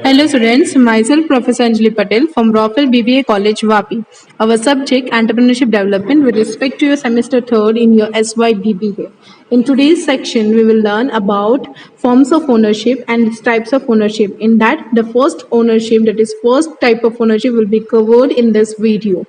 Hello students, myself Professor Anjali Patel from Raffle BBA College Vapi. Our subject entrepreneurship development with respect to your semester third in your SYBBA. In today's section, we will learn about forms of ownership and its types of ownership. In that, the first ownership, that is first type of ownership, will be covered in this video.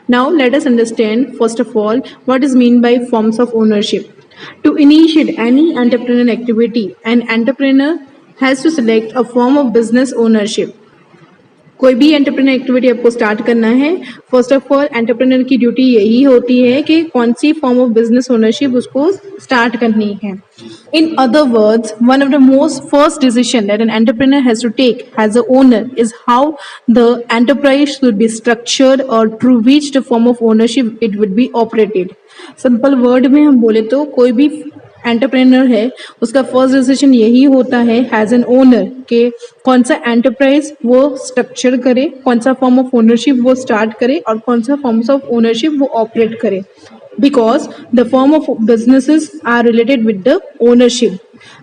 Now, let us understand first of all what is meant by forms of ownership. To initiate any entrepreneurial activity, an entrepreneur has to select a form of business ownership. कोई भी entrepreneur activity आपको start करना है, first of all entrepreneur की duty यही होती है कि कौन सी फॉर्म ऑफ बिजनेस ओनरशिप उसको स्टार्ट करनी है. In other words, one of the most first decision that an entrepreneur has to take as a owner is how the enterprise should be structured or through which the form of ownership it would be operated. Simple word में हम बोले तो कोई भी entrepreneur है उसका first decision यही होता है एज एन ओनर कि कौन सा एंटरप्राइज वो स्ट्रक्चर करे, कौन सा फॉर्म ऑफ ओनरशिप वो स्टार्ट करे और कौन सा फॉर्म्स ऑफ ओनरशिप वो ऑपरेट करे. Because the form of businesses are related with the ownership.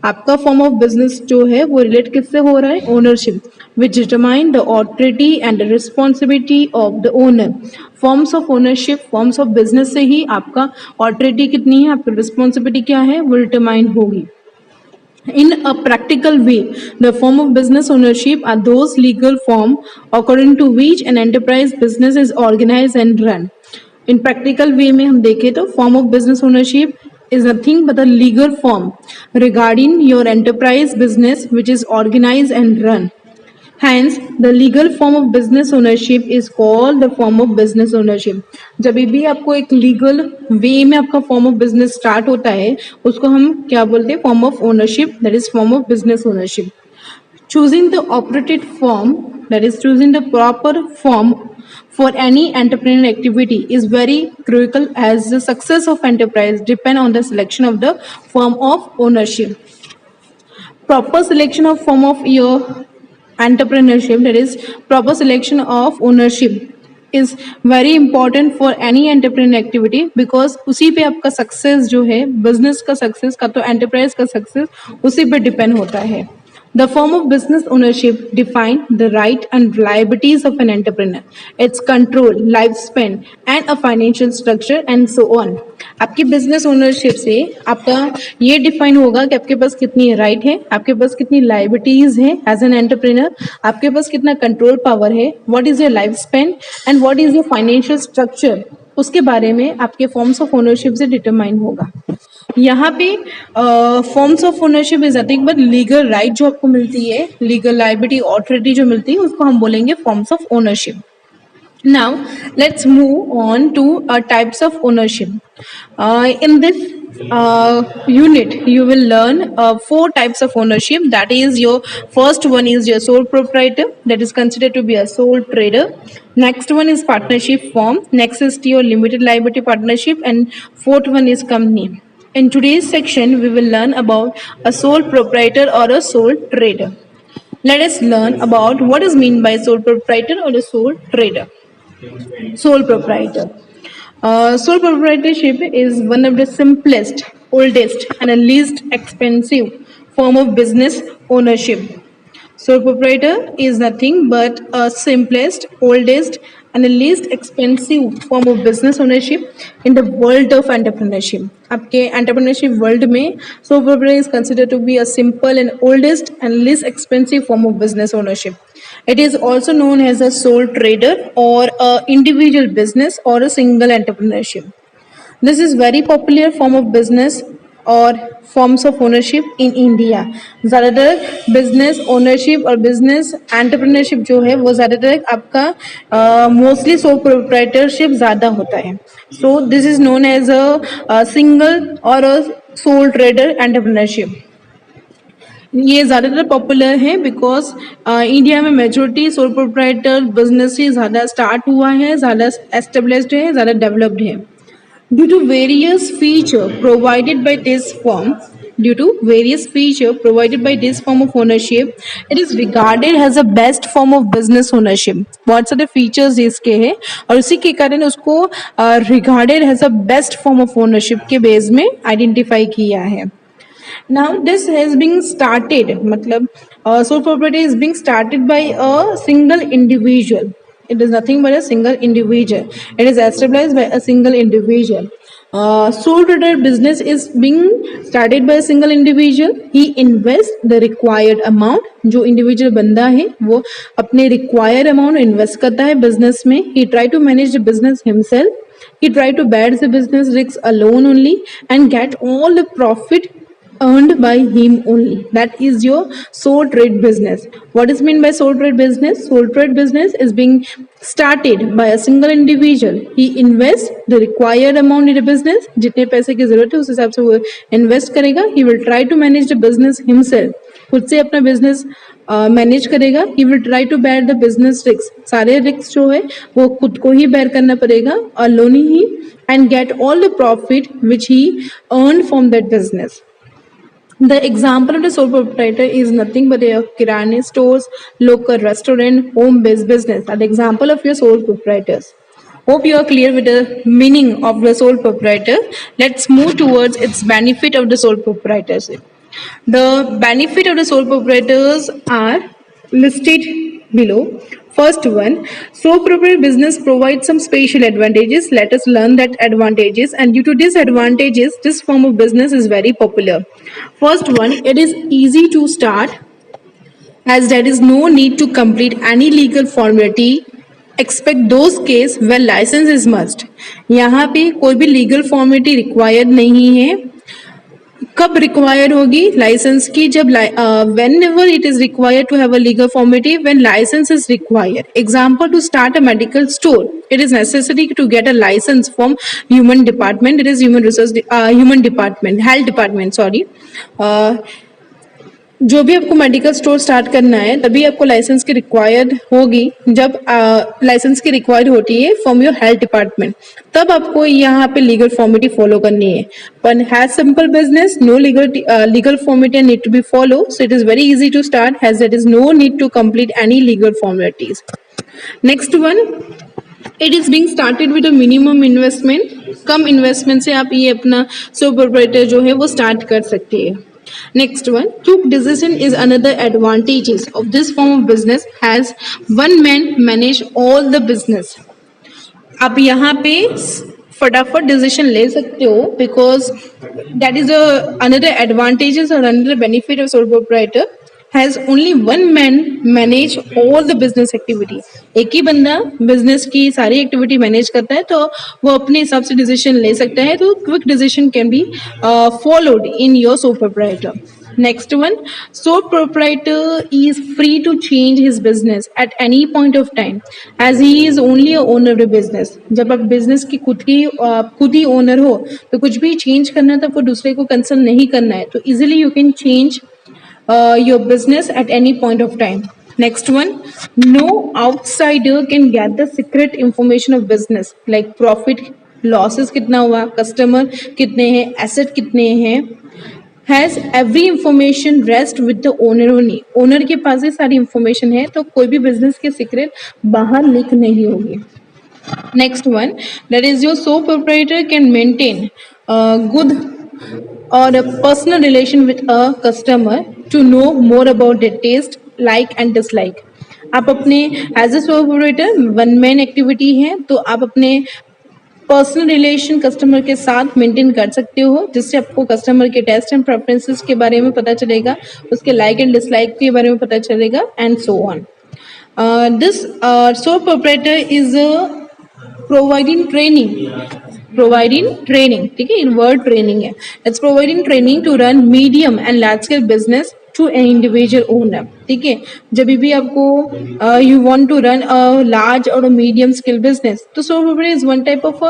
आपका फॉर्म ऑफ बिजनेस जो है वो रिलेट किससे हो रहा है? Ownership, which determine the authority and the responsibility of the owner. Forms of ownership, forms of business से ही आपका ऑथोरिटी कितनी है, आपकी रिस्पॉन्सिबिलिटी क्या है, वो डिटरमाइन होगी. In a practical way, the form of business ownership are those legal form according to which an enterprise business is organized and run. In practical way में हम देखें तो form of business ownership is nothing but a legal form regarding your enterprise business which is organized and run. Hence, the legal form of business ownership is called the form of business ownership. जब भी आपको एक legal way में आपका form of business start होता है उसको हम क्या बोलते हैं? Form of ownership, that is form of business ownership. Choosing the operated form, that is choosing the proper form for any entrepreneurial activity is very critical as the success of enterprise depend on the selection of the form of ownership. Proper selection of form of your entrepreneurship, that is proper selection of ownership is very important for any entrepreneurial activity because उसी पे आपका success जो है, business का success का तो enterprise का success उसी पे डिपेंड होता है. The form of business ownership define the right and liabilities of an entrepreneur, its control, lifespan, and a financial structure and so on. आपकी बिजनेस ओनरशिप से आपका ये डिफाइन होगा कि आपके पास कितनी राइट है, आपके पास कितनी लाइबिलिटीज है एज एन एंटरप्रेन्योर, आपके पास कितना कंट्रोल पावर है, what is your life span and what is your financial structure, उसके बारे में आपके फॉर्म्स ऑफ ओनरशिप से डिटरमाइन होगा. यहाँ पे forms of ownership is nothing but legal right जो आपको मिलती है, लीगल लाइबिलिटी ऑथोरिटी जो मिलती है उसको हम बोलेंगे forms of ownership. Now let's move on to types of ownership. In this unit you will learn 4 types of ownership. That is, your first one is your sole proprietor, that is considered to be a sole trader. Next one is partnership form. Next is your limited liability partnership, and fourth one is company. In today's section we will learn about a sole proprietor or a sole trader. Let us learn about what is meant by sole proprietor or a sole trader. Sole proprietor. Sole proprietorship is one of the simplest, oldest, and the least expensive form of business ownership. Sole proprietor is nothing but a simplest, oldest, and the least expensive form of business ownership in the world of entrepreneurship. आपके entrepreneurship world में sole proprietor is considered to be a simple and oldest and least expensive form of business ownership. It is also known as a sole trader or a individual business or a single entrepreneurship. This is very popular form of business और forms of ownership in India. ज़्यादातर business ownership और business entrepreneurship जो है वो ज़्यादातर आपका mostly sole proprietorship ज़्यादा होता है. So this is known as a single और अ सोल ट्रेडर एंटरप्रेन्योरशिप. ये ज़्यादातर पॉपुलर है बिकॉज इंडिया में मेजोरिटी सोल प्रोप्राइटर बिजनेस ही ज़्यादा स्टार्ट हुआ है, ज़्यादा एस्टेब्लिश्ड है, ज़्यादा डेवलप्ड है. Due to various feature provided by this form, of ownership, it is regarded as a best form of business ownership. बहुत सारे features इसके हैं और उसी के कारण उसको regarded as a best form of ownership के बेस में identify किया है. Now this has been started matlab sole proprietor is being started by a single individual. It is nothing but a single individual. It is established by a single individual. Sole proprietor business is being started by a single individual. He invests the required amount. जो individual बंदा है वो अपने required amount invest करता है business में. He try to manage the business himself. He try to bear the business risks alone only and get all the profit earned by him only. That is your sole trade business. What is meant by sole trade business? Sole trade business is being started by a single individual. He invests the required amount in a business. जितने पैसे की जरूरत है उस हिसाब से वो invest करेगा. He will try to manage the business himself. खुद से अपना बिजनेस मैनेज करेगा. He will try to bear the business risks. सारे रिस्क जो है वो खुद को ही bear करना पड़ेगा alone he and get all the profit which he earned from that business. The example of the sole proprietor is nothing but a kirana stores, local restaurant, home-based business are the example of your sole proprietors. Hope you are clear with the meaning of the sole proprietor. Let's move towards its benefit of the sole proprietorship. The benefit of the sole proprietors are listed below. First one, sole proprietor business provides some special advantages. Let us learn that advantages, and due to these advantages, this form of business is very popular. First one, it is easy to start as there is no need to complete any legal formality except those case where license is must. यहाँ पे कोई भी legal formality required नहीं है. कब required होगी licence की? जब whenever it is required to have a legal formality when licence is required. Example, to start a medical store it is necessary to get a license from human department. It is human department, health department, sorry. जो भी आपको medical store start करना है तभी आपको licence की required होगी. जब लाइसेंस की रिक्वायर्ड होती है फ्रॉम योर हेल्थ डिपार्टमेंट तब आपको यहाँ पे लीगल फॉर्मेलिटी फॉलो करनी है. पर has simple business no legal formality need to be follow, so it is very easy to start has there is no need to complete any legal formalities. Next one, it is being started with a minimum investment. कम investment से आप ये अपना sole proprietor जो है वो start कर सकते हैं. Next one, quick decision is another advantages of this form of business as one man manage all the business. आप यहाँ पे फटाफट डिसीजन ले सकते हो because that is another advantages or another benefit of sole proprietor has only one man manage all the business activity. एक ही बंदा business की सारी एक्टिविटी मैनेज करता है तो वो अपने हिसाब से डिसीजन ले सकता है. तो quick decision can be followed in your sole proprietor. Next one, sole proprietor is free to change his business at any point of time as he is only a owner of the business. जब आप business की खुद ही owner हो तो कुछ भी change करना है तो आपको दूसरे को कंसर्न नहीं करना है. तो easily you can change your business at any point of time. Next one, no outsider can get the secret information of business like profit, losses कितना हुआ, customer कितने हैं, asset कितने हैं. Has every information rest with the owner only. Owner के पास ही सारी information है तो कोई भी business के secret बाहर लीक नहीं होगी. Next one, that is your sole proprietor can maintain good or a personal relation with a customer to know more about their taste, like and dislike. आप अपने as a sole proprietor one man activity है तो आप अपने personal relation customer के साथ maintain कर सकते हो जिससे आपको कस्टमर के टेस्ट एंड प्रेफरेंसेस के बारे में पता चलेगा, उसके लाइक एंड डिसलाइक के बारे में पता चलेगा and so on. This sole proprietor is providing training. ठीक है, इन वर्ड ट्रेनिंग है. It's providing training to run medium and large scale business to an individual owner. ठीक है, जब भी आपको you want to run a large और medium scale business तो sole proprietor is one type of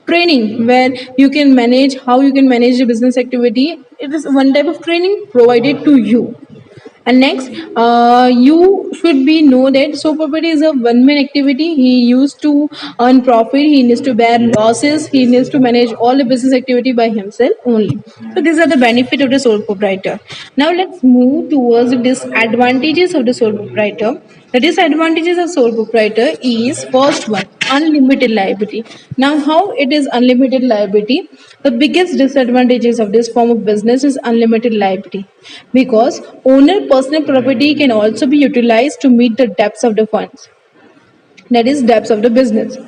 training where you can manage how you can manage the business activity. It is one type of training provided to you. And next, you should be know that sole proprietor is a one-man activity. He used to earn profit. He needs to bear losses. He needs to manage all the business activity by himself only. So these are the benefit of the sole proprietor. Now let's move towards the disadvantages of the sole proprietor. The disadvantages of sole proprietor is first one, unlimited liability. Now, how it is unlimited liability? The biggest disadvantages of this form of business is unlimited liability because owner personal property can also be utilized to meet the debts of the funds, that is debts of the business.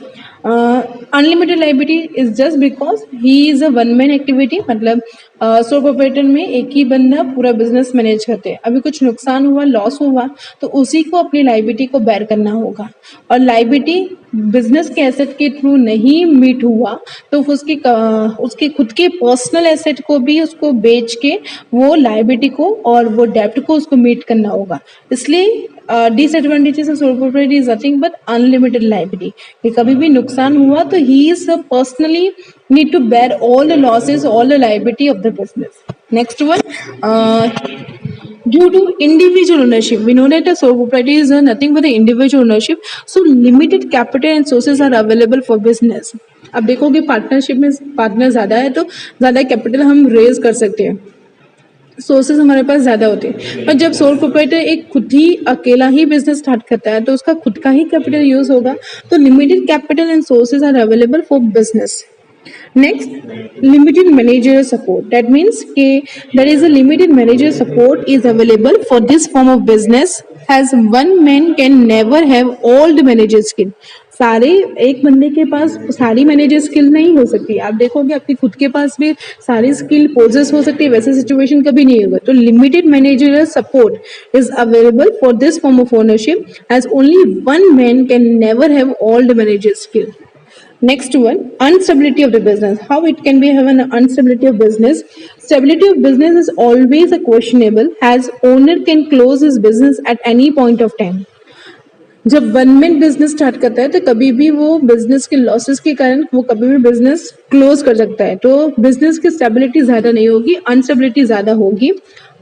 Unlimited liability is just because he is a one man activity, मतलब sole proprietor में एक ही बंदा पूरा business manage करते हैं. अभी कुछ नुकसान हुआ, लॉस हुआ, तो उसी को अपनी लाइबिलिटी को बेयर करना होगा. और लाइबिलिटी बिजनेस के एसेट के थ्रू नहीं मीट हुआ तो उसके खुद के पर्सनल एसेट को भी उसको बेच के वो लाइबिलिटी को और वो डेब्ट को उसको मीट करना होगा. इसलिए disadvantages of sole propriety is nothing but unlimited liability, कि कभी भी नुकसान हुआ तो he is personally need to bear all the losses, all the liability of the business. Next one, due to individual ownership, we know that a sole proprietor is nothing but the individual ownership. So limited capital and sources are available for business. अब देखोगे partnership में partner ज़्यादा है तो ज़्यादा capital हम raise कर सकते हैं, सोर्सेज हमारे पास ज़्यादा होते हैं. पर जब सोल प्रोप्राइटर एक खुद ही अकेला ही बिजनेस स्टार्ट करता है तो उसका खुद का ही कैपिटल यूज होगा. तो limited capital and sources are available for business. Next, limited managerial support. That means there is a limited managerial support is available for this form of business, as one man can never have all the manager skill. सारे एक बंदे के पास सारी manager skill नहीं हो सकती. आप देखोगे आपके खुद के पास भी सारी स्किल पोजेस हो सकती है, वैसे सिचुएशन कभी नहीं होगा. तो limited managerial support is available for this form of ownership, as only one man can never have all the manager skill. Next one, instability of the business. How it can be have an instability of business? Stability of business is always a questionable, as owner can close his business at any point of time. जब one man business start करता है तो कभी भी वो business के losses के कारण वो कभी भी बिजनेस क्लोज कर सकता है. तो बिजनेस की स्टेबिलिटी ज़्यादा नहीं होगी, अनस्टेबिलिटी ज़्यादा होगी.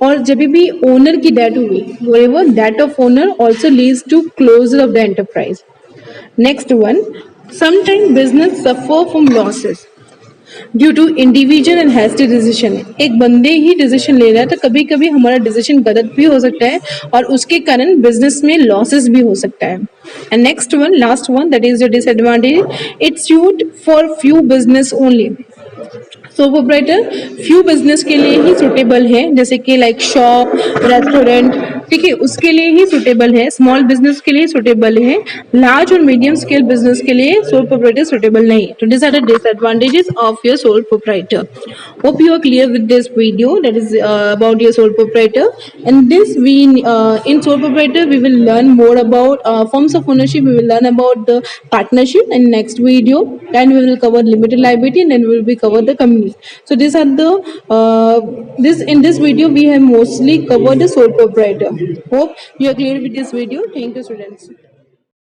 और जब भी ओनर की डेथ हुई, wherever death of owner also leads to closure of the enterprise. Next one, sometimes business suffer from losses due to individual and hasty decision. एक बंदे ही डिसीजन ले रहा है तो कभी कभी हमारा डिसीजन गलत भी हो सकता है और उसके कारण बिजनेस में लॉसेस भी हो सकता है. And next one, last one, that is the disadvantage. It's suit for few business only. Sole proprietor few business के लिए ही सुटेबल है, जैसे कि लाइक शॉप, रेस्टोरेंट, ठीक है, उसके लिए ही सुटेबल है. स्मॉल बिजनेस के लिए सुटेबल है, लार्ज और मीडियम स्केल बिजनेस के लिए सोल प्रोप्राइटर सुटेबल नहीं है. तो this are the disadvantages of your sole proprietor. Hope you are clear with this video, that is about your sole proprietor. And this we in sole proprietor we will learn more about forms of ownership. We will learn about the partnership in next video, then we will cover limited liability, and then we will be cover the company. So these are the in this video we have mostly covered the sole proprietor. Hope you are clear with this video. Thank you, students.